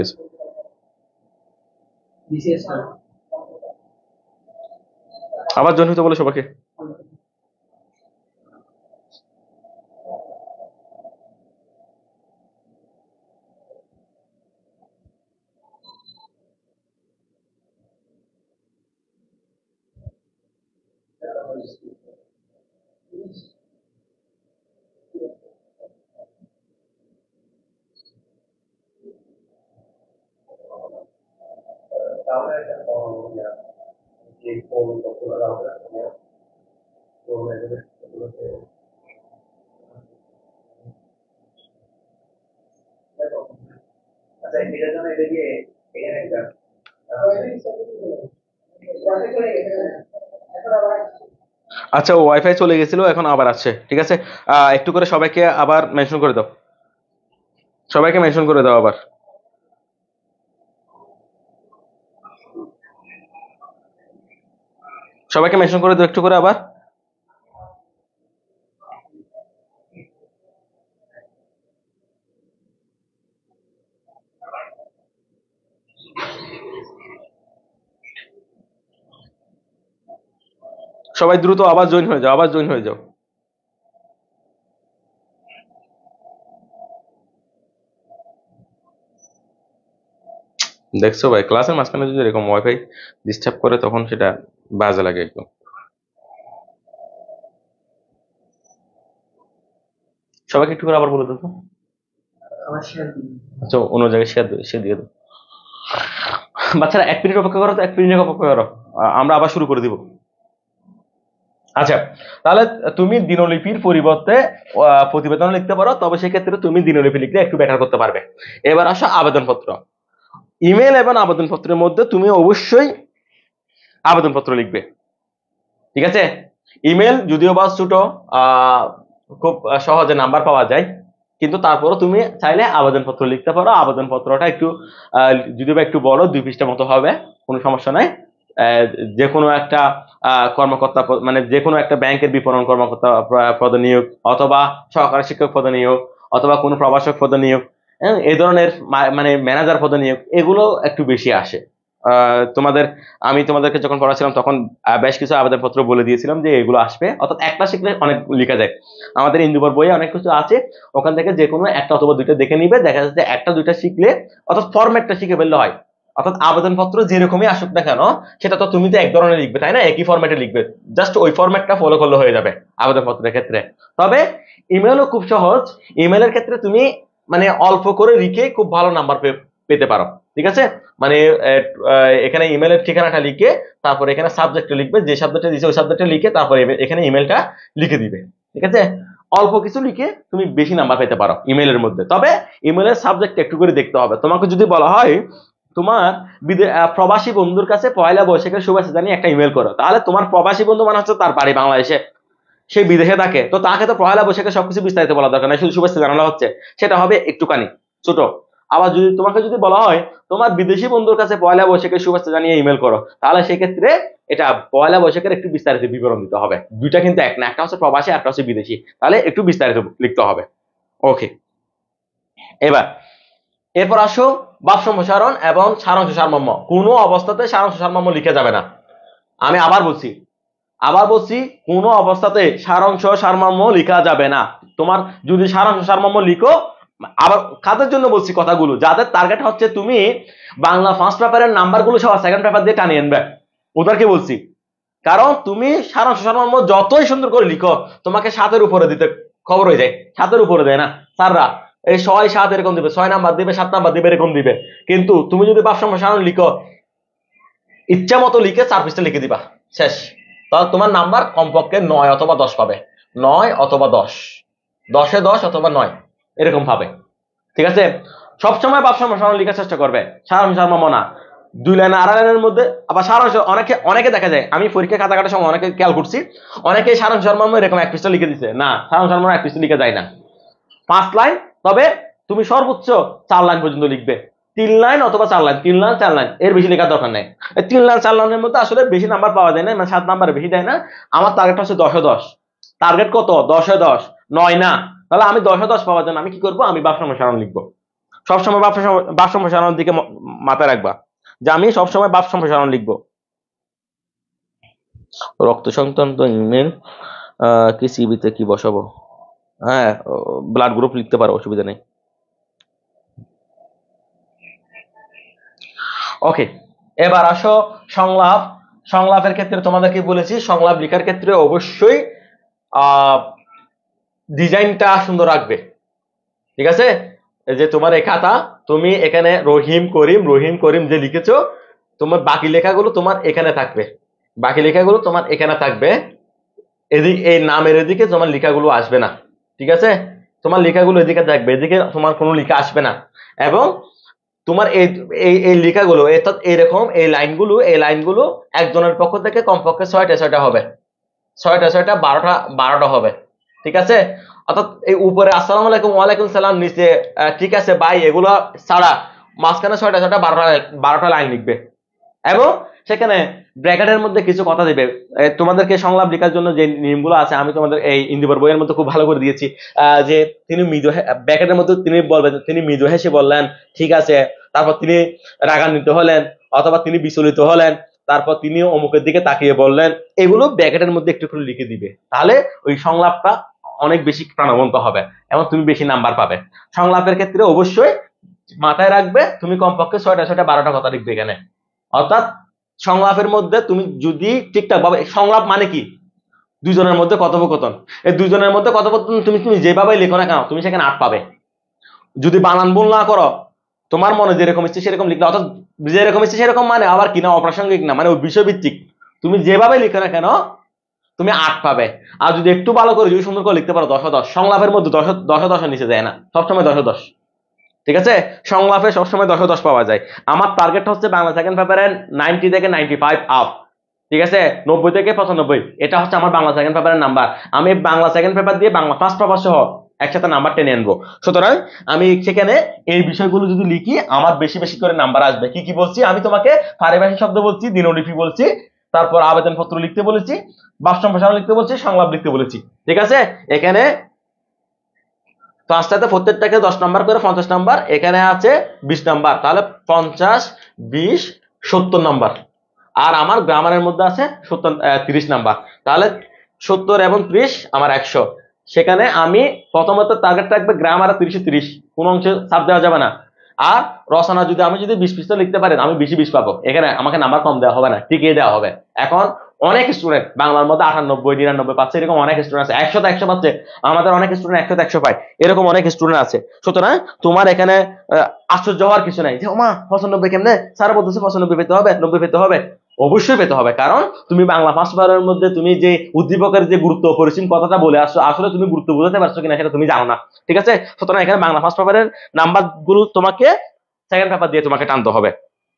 গেছে। আবার জয়েন হতে বলে সবাইকে। আচ্ছা, ওয়াইফাই চলে গেছিল, এখন আবার আসছে। ঠিক আছে, একটু করে সবাইকে আবার মেনশন করে দাও, সবাইকে মেনশন করে দাও আবার। সবাইকে মেনশন করে দাও একটু করে আবার। সবাই দ্রুত আবার জয়েন হয়ে যাও, আবার জয়েন হয়ে যাও। দেখছো ভাই, ক্লাসের মাঝখানে যদি এরকম ওয়াইফাই ডিস্টার্ব করে তখন সেটা বাজে লাগে একদম। সবাইকে একটু করে আবার বলে দাও তো। আচ্ছা, অন্য জায়গায় শেয়ার দিয়ে দাও। বাচ্চারা 1 মিনিট অপেক্ষা করো তো, 1 মিনিট অপেক্ষা করো, আমরা আবার শুরু করে দিব। আচ্ছা, তাহলে তুমি দিনলিপির পরিবর্তে প্রতিবেদন লিখতে পারো, তবে সেক্ষেত্রে তুমি দিনলিপি লিখলে একটু বেটার করতে পারবে। এবার আসো আবেদনপত্র। ইমেল এবং আবেদনপত্রের মধ্যে তুমি অবশ্যই আবেদনপত্র লিখবে। ঠিক আছে, ইমেল যদিও বা ছোট, খুব সহজে নাম্বার পাওয়া যায়, কিন্তু তারপরও তুমি চাইলে আবেদনপত্র লিখতে পারো। আবেদনপত্রটা একটু যদিও বা একটু বড়, 2 পৃষ্ঠার মতো হবে, কোনো সমস্যা নাই। যে কোনো একটা কর্মকর্তা, মানে যে কোনো একটা ব্যাংকের বিপণন কর্মকর্তা পদে নিয়োগ, অথবা সহকারী শিক্ষক পদে নিয়োগ, অথবা কোনো প্রভাষক পদে নিয়োগ, এই ধরনের মানে ম্যানেজার পদে নিয়োগ, এগুলো একটু বেশি আসে। আমি তোমাদেরকে যখন পড়াছিলাম তখন বেশ কিছু আবেদনপত্র বলে দিয়েছিলাম যে এগুলো আসবে, অর্থাৎ একটা শিখলে অনেক লেখা যায়। আমাদের ইন্দুবর বইয়ে অনেক কিছু আছে, ওখান থেকে যে কোনো একটা অথবা দুইটা দেখে নিবে, দেখা যাচ্ছে একটা দুইটা শিখলে, অর্থাৎ ফরম্যাটটা শিখে ফেললে হয়। অর্থাৎ আবেদনপত্র যেরকমই আসুক না কেন, সেটা তো তুমি তো এক ধরনের লিখবে, তাই না? একই ফরম্যাটে লিখবে, জাস্ট ওই ফরম্যাটটা ফলো করলে হয়ে যাবে আবেদনপত্রের ক্ষেত্রে। তবে ইমেলও খুব সহজ। ইমেলের ক্ষেত্রে তুমি মানে অল্প করে লিখে খুব ভালো নাম্বার পেতে পারো। ঠিক আছে, মানে এখানে ইমেলের ঠিকানাটা লিখে, তারপরে এখানে সাবজেক্টটা লিখবে, যে সাবজেক্টে দিয়েছে ওই সাবজেক্টটা লিখে, তারপরে এখানে ইমেলটা লিখে দিবে। ঠিক আছে, অল্প কিছু লিখে তুমি বেশি নাম্বার পেতে পারো ইমেলের মধ্যে। তবে ইমেলের সাবজেক্ট একটু করে দেখতে হবে। তোমাকে যদি বলা হয় তোমার প্রবাসী বন্ধুর কাছে পয়লা বৈশাখের শুভেচ্ছা জানিয়ে একটা ইমেল করো, তাহলে তোমার প্রবাসী বন্ধু মানে হচ্ছে তার বাড়ি বাংলাদেশে, সে বিদেশে থাকে, তো তাকে তো পয়লা বৈশাখে সবকিছু বিস্তারিত বলা দরকার নাই, শুধু শুভেচ্ছা জানানো হচ্ছে, সেটা হবে একটুখানি ছোট। আবার যদি তোমাকে যদি বলা হয় তোমার বিদেশি বন্ধুর কাছে পয়লা বৈশাখের শুভেচ্ছা জানিয়ে ইমেল করো, তাহলে সেক্ষেত্রে এটা পয়লা বৈশাখের একটু বিস্তারিত বিবরণ দিতে হবে। দুইটা কিন্তু এক না, একটা হচ্ছে প্রবাসী, একটা হচ্ছে বিদেশি, তাহলে একটু বিস্তারিত লিখতে হবে। ওকে, এরপর আসো বাক্য সম্প্রসারণ এবং সারাংশ সারমর্ম। কোনো অবস্থাতে সারাংশ সারমর্ম লিখে যাবে না। আমি আবার বলছি কোনো অবস্থাতে সারাংশ সারমর্ম লেখা যাবে না। তোমার যদি সারাংশ সারমর্ম লিখো, আবার কাদের জন্য বলছি কথাগুলো, যাদের টার্গেট হচ্ছে তুমি বাংলা ফার্স্ট পেপারের নাম্বারগুলো সব সেকেন্ড পেপার দিয়ে টানিয়ে আনবে, ওদেরকে বলছি। কারণ তুমি সারাংশ সারমর্ম যতই সুন্দর করে লিখো, তোমাকে 7-এর উপরে দিতে খবর হয়ে যায়। 7-এর উপরে দেয় না স্যাররা, এই 6-7 এরকম দিবে, 6 নাম্বার দিবে, 7 নাম্বার দিবে, এরকম দিবে। কিন্তু তুমি যদি বাক্য সম্প্রসারণ লিখো, ইচ্ছা মতো লিখে 4 পৃষ্ঠা লিখে দিবা, শেষ। তাহলে তোমার নাম্বার কমপক্ষে 9 অথবা 10 পাবে, 9 অথবা 10, 10-এ 10 অথবা 9, এরকম পাবে। ঠিক আছে, সবসময় বাক্য সম্প্রসারণ লেখার চেষ্টা করবে, সারাংশ সারমর্ম না। 2 লাইন আড়াই লাইনের মধ্যে আবার সারাংশ, অনেকে দেখা যায়, আমি পরীক্ষা খাতা কাটার সময় অনেকে খেয়াল করছি, অনেকে সারাংশ সারমর্ম এরকম 1 পৃষ্ঠা লিখে দিচ্ছে। না, সারাংশ সারমর্ম 1 পৃষ্ঠা লিখে যায় না, 5 লাইন। তবে তুমি সর্বোচ্চ 4 লাইন পর্যন্ত লিখবে, 3 লাইন অথবা 4 লাইন, 3 লাইন 4 লাইন, এর বেশি লেখার দরকার নেই। 3 লাইন 4 লাইনের মধ্যে আসলে বেশি নাম্বার পাওয়া যায় না, মানে 7 নাম্বারে বেশি দেয় না। আমার টার্গেট হচ্ছে 10-এ 10। টার্গেট কত? 10-এ 10, 9 না। তাহলে আমি 10-এ 10 পাওয়ার জন্য আমি কি করবো? আমি বাক্য সম্প্রসারণ লিখবো। সবসময় ভাব সম্প্রসারণের দিকে মাথায় রাখবা যে আমি সবসময় ভাব সম্প্রসারণ লিখবো। রক্ত সংক্রান্ত ইমেল কি সিভিতে কি বসাবো? হ্যাঁ, ব্লাড গ্রুপ লিখতে পারো, অসুবিধা নেই। ওকে, এবার আসো সংলাপ। সংলাপের ক্ষেত্রে তোমাদেরকে বলেছি সংলাপ লেখার ক্ষেত্রে অবশ্যই ডিজাইনটা সুন্দর রাখবে, ঠিক আছে? এই যে তোমার এই খাতা, তুমি এখানে রহিম করিম যে লিখেছো, তোমার বাকি লেখাগুলো তোমার এখানে থাকবে, বাকি লেখাগুলো তোমার এখানে থাকবে। এদিকে এই নামের এদিকে তোমার লেখাগুলো আসবে না, ঠিক আছে? তোমার লেখাগুলো এদিকে থাকবে, এদিকে তোমার কোনো লেখা আসবে না। এবং তোমার এই এই লেখাগুলো অর্থাৎ এরকম এই লাইনগুলো একজনের পক্ষ থেকে কমপক্ষে 6টা হবে, 6টা 12টা হবে, ঠিক আছে? অর্থাৎ এই উপরে আসসালামু আলাইকুম ওয়ালাইকুম সালাম, নিচে ঠিক আছে ভাই, এগুলো ছাড়া মাঝখানে 6টা 12টা লাইন লিখবে। এবং সেখানে ব্র্যাকেটের মধ্যে কিছু কথা দিবে। তোমাদেরকে সংলাপ লেখার জন্য যে নিয়মগুলো আছে আমি তোমাদের এই ইন্দিবর বইয়ের মধ্যে খুব ভালো করে দিয়েছি। যে তিনি মৃদু ব্র্যাকেটের মধ্যে তিনি বলবেন, তিনি মৃদু হেসে বললেন ঠিক আছে, তারপর তিনি রাগান্বিত হলেন অথবা তিনি বিচলিত হলেন, তারপর তিনি অমুকের দিকে তাকিয়ে বললেন, এগুলো ব্র্যাকেটের মধ্যে একটু করে লিখে দিবে, তাহলে ওই সংলাপটা অনেক বেশি প্রাণবন্ত হবে এবং তুমি বেশি নাম্বার পাবে। সংলাপের ক্ষেত্রে অবশ্যই মাথায় রাখবে তুমি কমপক্ষে 6টা 12টা কথা লিখবে এখানে। অর্থাৎ সংলাপের মধ্যে তুমি যদি ঠিকঠাক ভাবে, সংলাপ মানে কি? দুজনের মধ্যে কথোপকথন। এই দুজনের মধ্যে কথোপকথন তুমি যেভাবে লেখো না কেন তুমি সেখানে 8 পাবে। যদি বানান ভুল না করো, তোমার মনে যেরকম ইচ্ছে সেরকম লিখলে, অর্থাৎ যেরকম ইচ্ছে সেরকম মানে আবার কিনা অপ্রাসঙ্গিক না, মানে ওই বিষয়ভিত্তিক, তুমি যেভাবে লিখো না কেন তুমি 8 পাবে। আর যদি একটু ভালো করে যদি সুন্দর করে লিখতে পারো 10-10। সংলাপের মধ্যে 10-10 নিচে যায় না, সবসময় 10-10, ঠিক আছে? সংলাপে সবসময় 10-10 পাওয়া যায়। আমার টার্গেট হচ্ছে বাংলা সেকেন্ড পেপারের 90 থেকে 95 আপ, ঠিক আছে? 90 থেকে 95, এটা হচ্ছে আমার বাংলা সেকেন্ড পেপারের নাম্বার। আমি বাংলা সেকেন্ড পেপার দিয়ে বাংলা ফার্স্ট পেপার সহ একসাথে নাম্বার টেনে আনবো। সুতরাং আমি সেখানে এই বিষয়গুলো যদি লিখি আমার বেশি বেশি করে নাম্বার আসবে। কি কি বলছি আমি তোমাকে? পারিভাষিক শব্দ বলছি, দিনলিপি বলছি, তারপর আবেদনপত্র লিখতে বলেছি, বাক্য সম্প্রসারণ লিখতে বলছি, সংলাপ লিখতে বলেছি, ঠিক আছে? এখানে পাঁচটাতে প্রত্যেকটাকে 10 নাম্বার করে 50 নাম্বার, এখানে আছে 20 নাম্বার, তাহলে 50 20 70 নাম্বার। আর আমার গ্রামারের মধ্যে আছে 30 নাম্বার, তাহলে 70 এবং 30 আমার 100। সেখানে আমি প্রথমত টার্গেট রাখবে গ্রামারে 30-30, কোন অংশে ছাপ দেওয়া যাবে না। আর রচনা আমি যদি 20 পৃষ্ঠা লিখতে পারি আমি 20 পাবো, এখানে আমাকে নাম্বার কম দেওয়া হবে না, টিকিয়ে দেওয়া হবে। এখন অনেক স্টুডেন্ট বাংলার মধ্যে 98-99 পাচ্ছে, এরকম অনেক স্টুডেন্ট আছে 100-100 পাচ্ছে, আমাদের অনেক স্টুডেন্ট 100-100 পায়, এরকম অনেক স্টুডেন্ট আছে। সুতরাং তোমার এখানে আশ্চর্য হওয়ার কিছু নাই যে ওমা 95 কেমনে, স্যার বলতেছে 95 পেতে হবে, 90 পেতে হবে। অবশ্যই পেতে হবে, কারণ তুমি বাংলা ফার্স্ট পেপারের মধ্যে তুমি যে উদ্দীপকের যে গুরুত্ব পরিসীম কথাটা বলে আসছো, আসলে তুমি গুরুত্ব বুঝাতে পারছো কিনা সেটা তুমি জানো না, ঠিক আছে? সুতরাং এখানে বাংলা ফার্স্ট পেপারের নাম্বার গুলো তোমাকে সেকেন্ড পেপার দিয়ে তোমাকে টানতে হবে,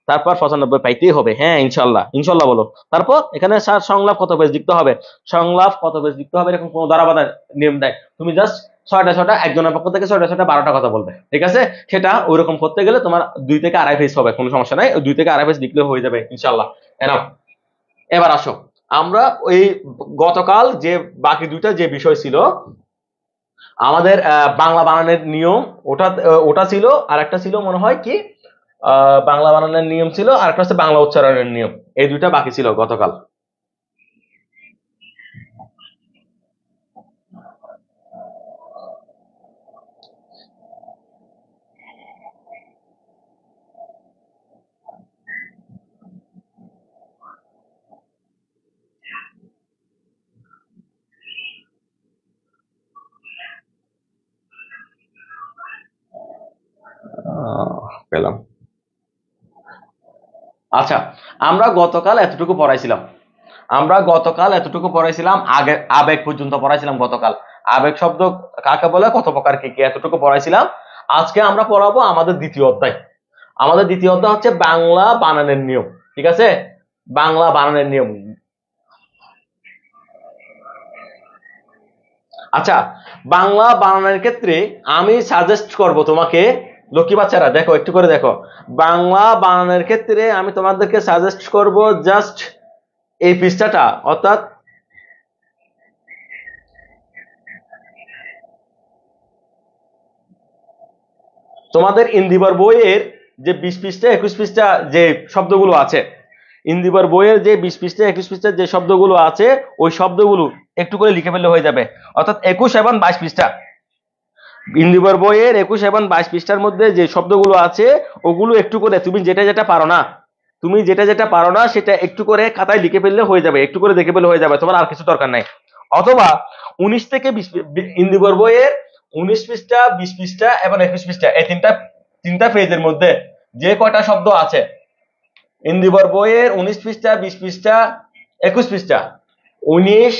তারপর 95 পাইতেই হবে। হ্যাঁ ইনশাল্লাহ, ইনশাল্লাহ বলো। তারপর এখানে স্যার সংলাপ কত পেজ লিখতে হবে, সংলাপ কত পেজ লিখতে হবে এরকম কোনো ধারাবাধা নিয়ম দেয়, তুমি জাস্ট 6টা একজনের পক্ষ থেকে 6টা 12টা কথা বলবে, ঠিক আছে? সেটা ওইরকম করতে গেলে তোমার 2 থেকে 2.5 পেজ হবে, কোনো সমস্যা নাই, 2 থেকে 2.5 পেজ লিখলে হয়ে যাবে ইনশাল্লাহ। এনাফ। এবার আসো আমরা ওই গতকাল যে বাকি দুইটা যে বিষয় ছিল আমাদের বাংলা বানানের নিয়ম, ওটা ছিল, আর একটা ছিল মনে হয় কি বাংলা বানানের নিয়ম ছিল, আর একটা হচ্ছে বাংলা উচ্চারণের নিয়ম, এই দুইটা বাকি ছিল গতকাল। পেলাম। আচ্ছা, আমরা গতকাল এতটুকু পড়াইছিলাম, আগে আবেগ পর্যন্ত পড়াইছিলাম গতকাল। আবেগ শব্দ কাকে বলে, কত প্রকার, কি কি, এতটুকু পড়াইছিলাম। আজকে আমরা পড়াবো আমাদের দ্বিতীয় অধ্যায়। আমাদের দ্বিতীয় অধ্যায় হচ্ছে বাংলা বানানের নিয়ম, ঠিক আছে? বাংলা বানানের নিয়ম। আচ্ছা, বাংলা বানানের ক্ষেত্রে আমি সাজেস্ট করব তোমাকে, লক্ষ্মী বাচ্চারা দেখো, একটু করে দেখো, বাংলা বানানের ক্ষেত্রে আমি তোমাদেরকে সাজেস্ট করব জাস্ট এই পৃষ্ঠাটা, অর্থাৎ তোমাদের ইন্দিবর বইয়ের যে 20 পৃষ্ঠা 21 পৃষ্ঠা যে শব্দগুলো আছে, ইন্দিবর বইয়ের যে 20 পৃষ্ঠা 21 পৃষ্ঠার যে শব্দগুলো আছে ওই শব্দগুলো একটু করে লিখে ফেললে হয়ে যাবে। অর্থাৎ 21 এবং 22 পৃষ্ঠা, ইন্দিবর বইয়ের 21 এবং 22 পৃষ্ঠার মধ্যে যে শব্দগুলো আছে ওগুলো একটু করে তুমি যেটা যেটা পারো না, তুমি যেটা যেটা পারো না সেটা একটু করে খাতায় লিখে ফেললে হয়ে যাবে, একটু করে দেখে ফেললে হয়ে যাবে, তোমার আর কিছু দরকার নাই। অথবা 19 থেকে 20 ইন্দিবর বইয়ের 19 পৃষ্ঠা 20 পৃষ্ঠা এবং 21 পৃষ্ঠা এই তিনটা পেজের মধ্যে যে কয়টা শব্দ আছে, ইন্দিবর বইয়ের 19 পৃষ্ঠা 20 পৃষ্ঠা 21 পৃষ্ঠা, 19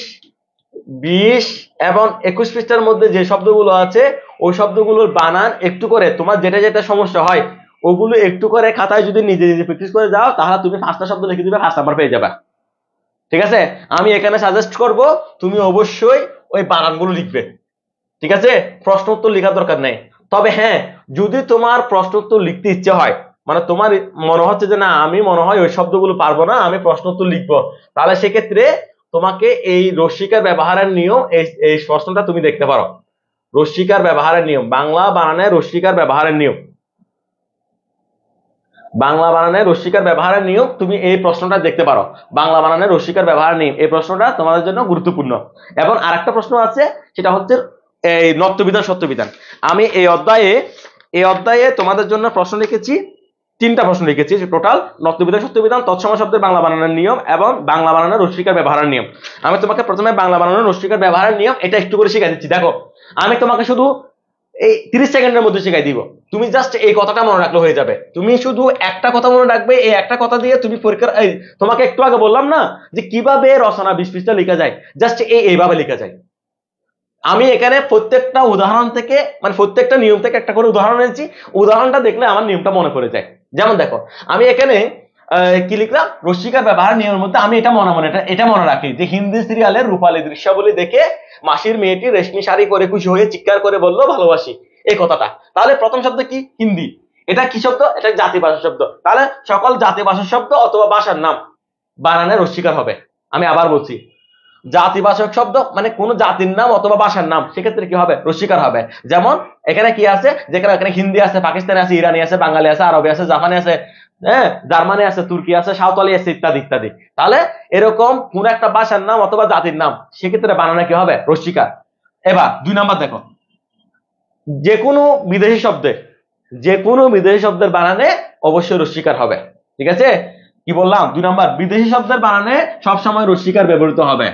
20 এবং 21 পৃষ্ঠার মধ্যে যে শব্দগুলো আছে ওই শব্দগুলোর বানান একটু করে তোমার যেটা যেটা সমস্যা হয় ওগুলো একটু করে খাতায় যদি নিজে নিজে প্র্যাকটিস করে যাও তাহলে তুমি 5টা শব্দ লিখে দিবে, 5 নাম্বার পেয়ে যাবে। ঠিক আছে, আমি এখানে সাজেস্ট করব তুমি অবশ্যই ওই বানানগুলো লিখবে। ঠিক আছে, প্রশ্ন উত্তর লেখার দরকার নেই। তবে হ্যাঁ, যদি তোমার প্রশ্ন উত্তর লিখতে ইচ্ছে হয়, মানে তোমার মনে হচ্ছে যে না আমি মনে হয় ওই শব্দগুলো পারবো না, আমি প্রশ্ন উত্তর লিখবো, তাহলে সেক্ষেত্রে তোমাকে এই রস্যিকার ব্যবহারের নিয়ম এই প্রশ্নটা তুমি দেখতে পারো। রস্যিকার ব্যবহারের নিয়ম, বাংলা বানানে রস্যিকার ব্যবহারের নিয়ম, বাংলা বানানে রস্যিকার ব্যবহারের নিয়ম তুমি এই প্রশ্নটা দেখতে পারো। বাংলা বানানে রস্যিকার ব্যবহারের নিয়ম এই প্রশ্নটা তোমাদের জন্য গুরুত্বপূর্ণ। এবং আরেকটা প্রশ্ন আছে সেটা হচ্ছে এই নত্যবিধান সত্যবিধান। আমি এই অধ্যায়ে তোমাদের জন্য প্রশ্ন লিখেছি, 3টা প্রশ্ন লিখেছি টোটাল, নত্যবিধান সত্যবিধান, তৎসম শব্দের বাংলা বানানোর নিয়ম এবং বাংলা বানানোর রস্যিকার ব্যবহারের নিয়ম। আমি তোমাকে প্রথমে বাংলা বানানোর রস্যিকার ব্যবহারের নিয়ম এটা একটু করে শিখিয়ে দিচ্ছি। দেখো, আমি তোমাকে শুধু এই 30 সেকেন্ডের মধ্যে শিখাই দিব, তুমি জাস্ট এই কথাটা মনে রাখলে হয়ে যাবে। তুমি শুধু একটা কথা মনে রাখবে, এই একটা কথা দিয়ে তুমি পরীক্ষার তোমাকে একটু আগে বললাম না যে কিভাবে রচনা 20 পৃষ্ঠা লেখা যায়, জাস্ট এইভাবে লেখা যায়। আমি এখানে প্রত্যেকটা উদাহরণ থেকে মানে প্রত্যেকটা নিয়ম থেকে একটা করে উদাহরণ এনেছি, উদাহরণটা দেখলে আমার নিয়মটা মনে পড়ে যায়। যেমন দেখো, আমি এখানে কি লিখলাম, রস্যিকার ব্যবহার নিয়মের মধ্যে আমি এটা মনে রাখি যে হিন্দি সিরিয়ালের রূপালী দৃশ্যাবলী দেখে মাসির মেয়েটি রেশমি শাড়ি করে খুশি হয়ে চিৎকার করে বললো ভালোবাসি, এই কথাটা। তাহলে প্রথম শব্দ কি? হিন্দি। এটা কি শব্দ? এটা জাতি ভাষার শব্দ। তাহলে সকল জাতি ভাষার শব্দ অথবা ভাষার নাম বানানে রস্যিকার হবে। আমি আবার বলছি, জাতিবাচক শব্দ মানে কোন জাতির নাম অথবা ভাষার নাম, সেক্ষেত্রে কি হবে? রস্যিকার হবে। যেমন এখানে কি আছে, যেখানে এখানে হিন্দি আছে, পাকিস্তানি আছে, ইরানি আছে, বাঙালি আছে, আরবি আছে, জাপানি আছে, হ্যাঁ, জার্মানি আছে, তুর্কি আছে, সাঁওতালি আছে, ইত্যাদি ইত্যাদি। তাহলে এরকম কোন একটা ভাষার নাম অথবা জাতির নাম, সেক্ষেত্রে বানানে কি হবে? রস্যিকার। এবার 2 নাম্বার দেখো, যে কোনো বিদেশি শব্দের বানানে অবশ্যই রস্যিকার হবে। ঠিক আছে, কি বললাম? 2 নাম্বার, বিদেশি শব্দের বানানে সবসময় রস্যিকার ব্যবহৃত হবে।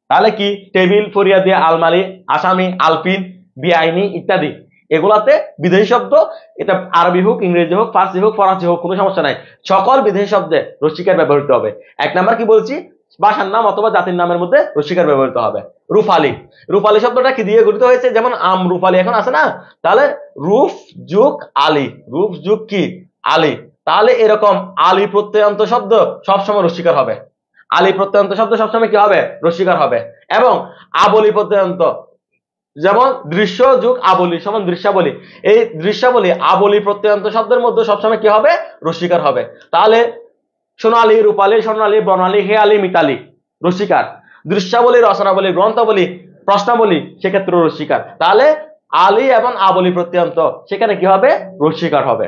তাহলে কি? টেবিল, ফরিয়াদি, আলমারি, আসামি, আলপিন, বেআইনি ইত্যাদি, এগুলাতে বিদেশি শব্দ, এটা আরবি হোক, ইংরেজি হোক, ফার্সি হোক, ফরাসি হোক, কোনো সমস্যা নাই, সকল বিদেশি শব্দে রস্যিকার ব্যবহৃত হবে। 1 নাম্বার কি বলছি? ভাষার নাম অথবা জাতির নামের মধ্যে রস্যিকার ব্যবহৃত হবে। রূপালী শব্দটা কি দিয়ে গঠিত হয়েছে? যেমন আম রূপালী এখন আছে না, তাহলে রূপ যুগ আলী, রূপ যুগ কি? আলী। তাহলে এরকম আলী প্রত্যয়ান্ত শব্দ সবসময় রস্যিকার হবে। আলী প্রত্যয়ান্ত শব্দ সবসময় কি হবে? রস্যিকার হবে। এবং আবলী প্রত্যয়ান্ত, যেমন দৃশ্য যুগ আবলী সমান দৃশ্যাবলী, এই দৃশ্যাবলী আবলী প্রত্যয়ান্ত শব্দের মধ্যে সবসময় কি হবে? রস্যিকার হবে। তাহলে সোনালী, রূপালী, স্বর্ণালী, বর্ণালী, হেয়ালী, মিতালী রস্যিকার। দৃশ্যাবলী, রচনাবলী, গ্রন্থাবলী, প্রশ্নাবলী, সেক্ষেত্রে রস্যিকার। তাহলে আলী এবং আবলী প্রত্যয়ান্ত, সেখানে কি হবে? রস্যিকার হবে।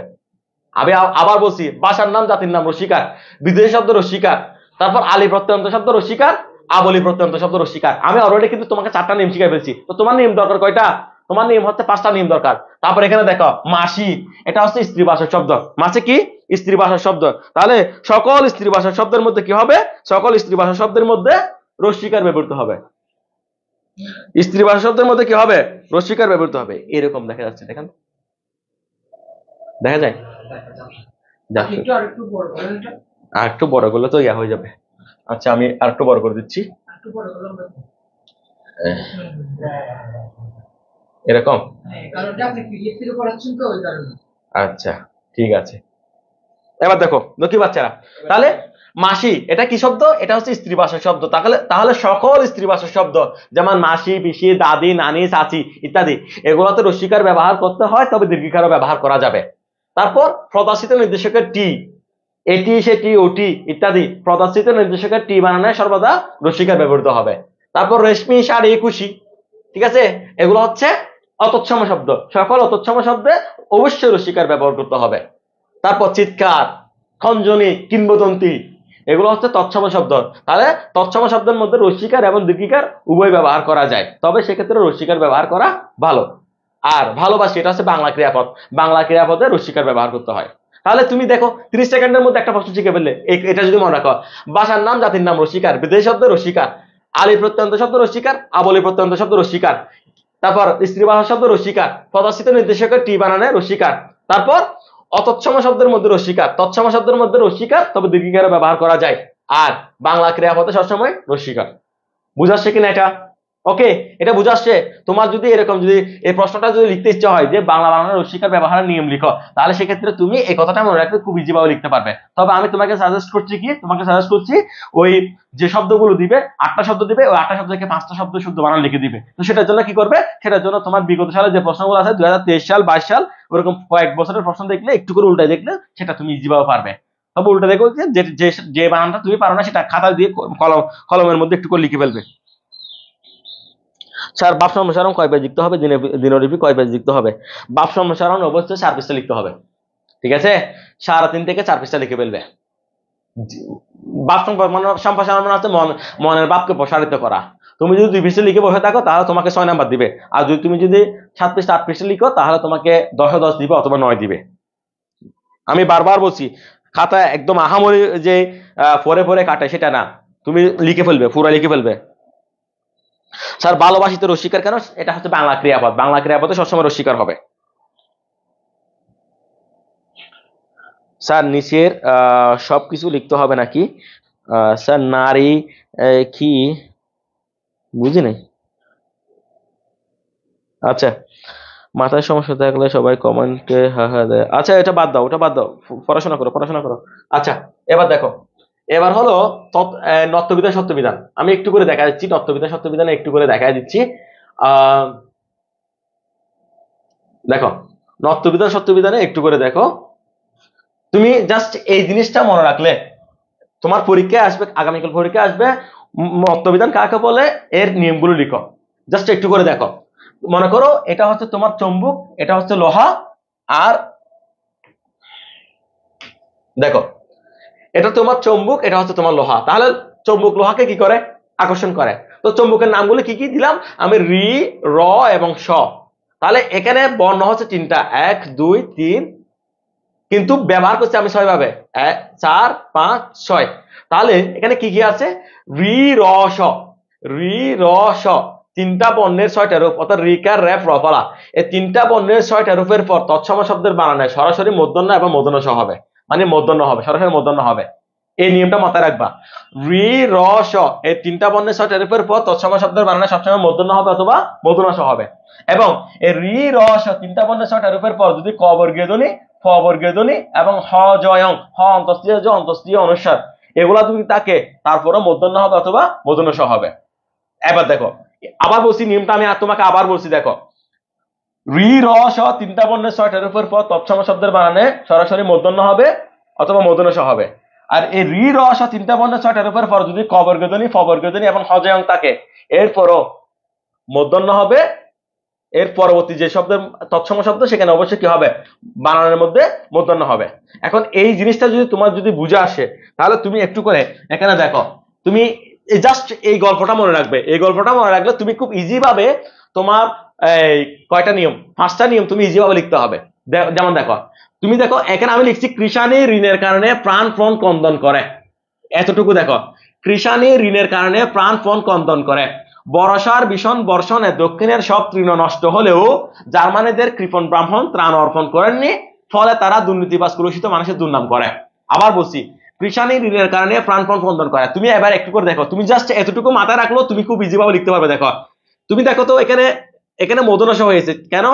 আমি আবার বলছি, ভাষার নাম, জাতির নাম রস্যিকার, বিদেশি শব্দ রস্যিকার, তারপর আলী প্রত্যয়ান্ত শব্দ রস্যিকার, আবলী প্রত্যয়ান্ত শব্দ রস্যিকার। আমি অলরেডি কিন্তু তোমাকে 4টা নিয়ম শিখাই ফেলছি, তো তোমার নিয়ম দরকার কয়টা? তোমার নিয়ম হচ্ছে 5টা নিয়ম দরকার। তারপর এখানে দেখো, মাসি, এটা হচ্ছে স্ত্রী ভাষার শব্দ। মাসি কি? স্ত্রী ভাষার শব্দ। তাহলে সকল স্ত্রী ভাষার শব্দের মধ্যে কি হবে? সকল স্ত্রী ভাষার শব্দের মধ্যে রস্যিকার ব্যবহৃত হবে। স্ত্রী ভাষা শব্দের মধ্যে কি হবে? রস্যিকার ব্যবহৃত হবে। এরকম দেখা যাচ্ছে, দেখেন, দেখা যায়? আর একটু বড় করলে তো ইয়া হয়ে যাবে। আচ্ছা, আমি আর একটু বড় করে দিচ্ছি, এরকম। আচ্ছা, ঠিক আছে। এবার দেখো লক্ষ্মী বাচ্চারা, তাহলে মাসি এটা কি শব্দ? এটা হচ্ছে স্ত্রী ভাষার শব্দ। তাহলে সকল স্ত্রী ভাষার শব্দ, যেমন মাসি, পিসি, দাদি, নানি, চাচি ইত্যাদি, এগুলোতে রস্যিকার ব্যবহার করতে হয়, তবে দীর্ঘিকারও ব্যবহার করা যাবে। তারপর প্রদর্শিত নির্দেশকের টি, এটি, সেটি, ওটি ইত্যাদি, প্রদর্শিত নির্দেশকের টি বানানে সর্বদা রস্যিকার ব্যবহৃত হবে। তারপর রেশমি, শাড়ি, খুশি, ঠিক আছে, এগুলো হচ্ছে অতৎসম শব্দ, সকল অতৎসম শব্দে অবশ্যই রস্যিকার ব্যবহার করতে হবে। তারপর চিৎকার, খঞ্জনী, কিংবদন্তি, এগুলো হচ্ছে তৎসম শব্দ। তাহলে তৎসম শব্দের মধ্যে রস্যিকার এবং দীর্ঘিকার উভয় ব্যবহার করা যায়, তবে সেক্ষেত্রে রস্যিকার ব্যবহার করা ভালো। আর ভালোবাসি এটা হচ্ছে বাংলা ক্রিয়াপদ, বাংলা ক্রিয়াপদে রস্যিকার ব্যবহার করতে হয়। তাহলে তুমি দেখো 30 সেকেন্ডের মধ্যে একটা প্রশ্ন শিখে ফেললে, এটা যদি মনে রাখো, ভাষার নাম জাতির নাম রস্যিকার, বিদেশি শব্দ রস্যিকার, আলী প্রত্যন্ত শব্দ রস্যিকার, আবলি প্রত্যন্ত শব্দ রস্যিকার, তারপর স্ত্রী ভাষা শব্দ রস্যিকার, পদাশ্রিত নির্দেশকের টি বানানে রস্যিকার, তারপর অতৎসম শব্দের মধ্যে রস্যিকার, তৎসম শব্দের মধ্যে রস্যিকার তবে দীর্ঘিকার ব্যবহার করা যায়, আর বাংলা ক্রিয়াপদে সবসময় রস্যিকার। বুঝাচ্ছে কিনা এটা? ওকে, এটা বুঝাচ্ছে। তোমার যদি এরকম যদি এই প্রশ্নটা যদি লিখতে ইচ্ছা হয় যে বাংলা বানানের রস্যিকার ব্যবহারের নিয়ম লিখো, তাহলে সেক্ষেত্রে তুমি এই কথাটা মনে রাখলে খুব ইজি ভাবে লিখতে পারবে। তবে আমি তোমাকে সাজেস্ট করছি ওই যে শব্দগুলো দিবে, 8টা শব্দ দিবে, ওই 8টা শব্দ থেকে 5টা শব্দ শুদ্ধ বানান লিখে দিবে। তো সেটার জন্য কি করবে, সেটার জন্য তোমার বিগত সালে যে প্রশ্নগুলো আছে 2023 সাল 22 সাল ওরকম কয়েক বছরের প্রশ্ন দেখলে, একটু করে উল্টায় দেখলে সেটা তুমি ইজি ভাবে পারবে। তবে উল্টা দেখো যে যে বানানটা তুমি পারো না সেটা খাতা দিয়ে কলমের মধ্যে একটু করে লিখে ফেলবে। স্যার বাপ সম্প্রসারণ কয় পেজ লিখতে হবে, দিনলিপি কয় পেজ লিখতে হবে? বাপ সম্প্রসারণ অবশ্যই 4 পৃষ্ঠা লিখতে হবে, ঠিক আছে? 3.5 থেকে 4 পৃষ্ঠা লিখে ফেলবে। বাপ সম্প্রসারণ মানে হচ্ছে মনের বাপকে প্রসারিত করা। তুমি যদি 2 পৃষ্ঠা লিখে বসে থাকো তাহলে তোমাকে 6 নাম্বার দিবে, আর যদি তুমি 7 পৃষ্ঠা 8 পৃষ্ঠা লিখো তাহলে তোমাকে 10-এ 10 দিবে অথবা 9 দিবে। আমি বারবার বলছি, খাতা একদম আহামরি যে পরে পরে কাটে সেটা না, তুমি লিখে ফেলবে, পুরো লিখে ফেলবে। স্যার ভালোবাসিতে রস্যিকার কেন? এটা হচ্ছে বাংলা ক্রিয়াপদ, বাংলা ক্রিয়াপদে সবসময় রস্যিকার হবে। স্যার নিচের সবকিছু লিখতে হবে নাকি? স্যার নারী কি, বুঝি নাই। আচ্ছা, মাথায় সমস্যা থাকলে সবাই কমেন্টে হা হা দেয়। আচ্ছা এটা বাদ দাও, ওটা বাদ দাও, পড়াশোনা করো, পড়াশোনা করো। আচ্ছা এবার দেখো, এবার হলো নত্যবিধান সত্যবিধান। আমি একটু করে দেখা দিচ্ছি, নত্যবিধান সত্যবিধানে একটু করে দেখা দিচ্ছি। দেখো নত্যবিধান সত্যবিধানে একটু করে দেখো, তুমি জাস্ট এই জিনিসটা মনে রাখলে তোমার পরীক্ষায় আসবে, আগামীকাল পরীক্ষায় আসবে, নত্যবিধান কাকে বলে এর নিয়মগুলো লিখো, জাস্ট একটু করে দেখো। মনে করো এটা হচ্ছে তোমার চুম্বক, এটা হচ্ছে লোহা, আর দেখো এটা তোমার চুম্বক, এটা হচ্ছে তোমার লোহা। তাহলে চুম্বক লোহাকে কি করে? আকর্ষণ করে। তো চুম্বকের নামগুলো কি কি দিলাম আমি? রি, র এবং স। তাহলে এখানে বর্ণ হচ্ছে 3টা, 1 2 3, কিন্তু ব্যবহার করছি আমি 6 ভাবে, 1 4 5 6। তাহলে এখানে কি কি আছে? রি র স, রি র স, 3টা বর্ণের 6টা রূপ, অর্থাৎ রিকার রেফ রফলা, এই 3টা বর্ণের 6টা রূপের পর তৎসম শব্দের বানানে সরাসরি মূর্ধন্য এবং মূর্ধন্য স হবে, মানে মূর্ধন্য হবে, সরাসরি মূর্ধন্য হবে। এই নিয়মটা মাথায় রাখবা। রি র স এই 3টা বর্ণের 6টা রূপের পর তৎসম শব্দের বানানে সবসময় মূর্ধন্য হবে অথবা মূর্ধন্য স হবে। এবং এই রি র স 3টা বর্ণের 6টা রূপের পর যদি ক বর্গীয় ধ্বনি, ফ বর্গীয় ধ্বনি এবং হ জয়ং, হ অন্তস্ত্রীয় জ অন্তস্ত্রীয় অনুস্বার, এগুলা যদি থাকে তারপরে মূর্ধন্য হবে অথবা মূর্ধন্য স হবে। এবার দেখো আবার বলছি নিয়মটা, আমি তোমাকে আবার বলছি, দেখো রি র স 3টা বর্ণের 6টা রূপের পর তৎসম শব্দের বানানে সরাসরি মূর্ধন্য হবে অথবা মূর্ধন্য স হবে। আর এই রি র স 3টা বর্ণের 6টা রূপের পর যদি ক বর্গীয় ধ্বনি, ফ বর্গীয় ধ্বনি এবং হ জয়ং থাকে, এরপরও মূর্ধন্য হবে। এর পরবর্তী যে শব্দের তৎসম শব্দ সেখানে অবশ্যই কি হবে? বানানের মধ্যে মূর্ধন্য হবে। এখন এই জিনিসটা যদি তোমার যদি বুঝে আসে তাহলে তুমি একটু করে এখানে দেখো, তুমি জাস্ট এই গল্পটা মনে রাখবে, এই গল্পটা মনে রাখলে তুমি খুব ইজি ভাবে তোমার এই কয়টা নিয়ম, 5টা নিয়ম তুমি ইজি ভাবে লিখতে হবে। যেমন দেখো, তুমি দেখো এখানে আমি লিখছি কৃষাণী ঋণের কারণে প্রাণ ফোন কন্দন করে, এতটুকু দেখো, কৃষাণী ঋণের কারণে প্রাণ ফোন কন্দন করে, বর্ষার ভীষণ বর্ষণে দক্ষিণের সব তৃণ নষ্ট হলেও জার্মানিদের কৃপণ ব্রাহ্মণ ত্রাণ অর্পণ করেননি, ফলে তারা দুর্নীতিবাজ কুলুষিত মানুষের দুর্নাম করে। আবার বলছি, কৃষাণী ঋণের কারণে প্রাণপণ কন্দন করে। তুমি এবার একটু করে দেখো, তুমি জাস্ট এতটুকু মাথায় রাখলো তুমি খুব ইজি ভাবে লিখতে পারবে। দেখো তুমি দেখো তো এখানে এখানে মূর্ধন্য স হয়েছে কেন?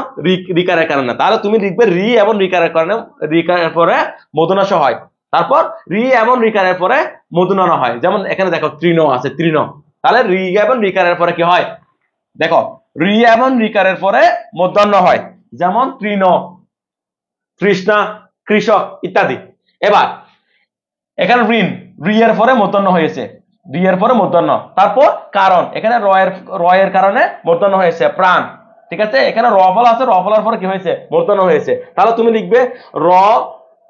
রিকারের কারণে। তাহলে তুমি লিখবে রি এবং রিকারের কারণে, রিকারের পরে মূর্ধন্য স হয়, তারপর রি এবং রিকারের পরে মূর্ধন্য ন হয়। যেমন এখানে দেখো তৃণ আছে, তৃণ, তাহলে রি এবং রিকারের পরে কি হয়? দেখো রি এবং রিকারের পরে মূর্ধন্য হয়, যেমন তৃণ, তৃষ্ণা, কৃষক ইত্যাদি। এবার এখানে ঋণ, রি এর পরে মূর্ধন্য হয়েছে, রি এর পরে মূর্ধন্য, তারপর কারণ, এখানে র এর কারণে মূর্ধন্য হয়েছে প্রাণ, ঠিক আছে, এখানে র ফলা আছে, র ফলার পরে কি হয়েছে, মূর্ধন্য হয়েছে, তাহলে তুমি লিখবে র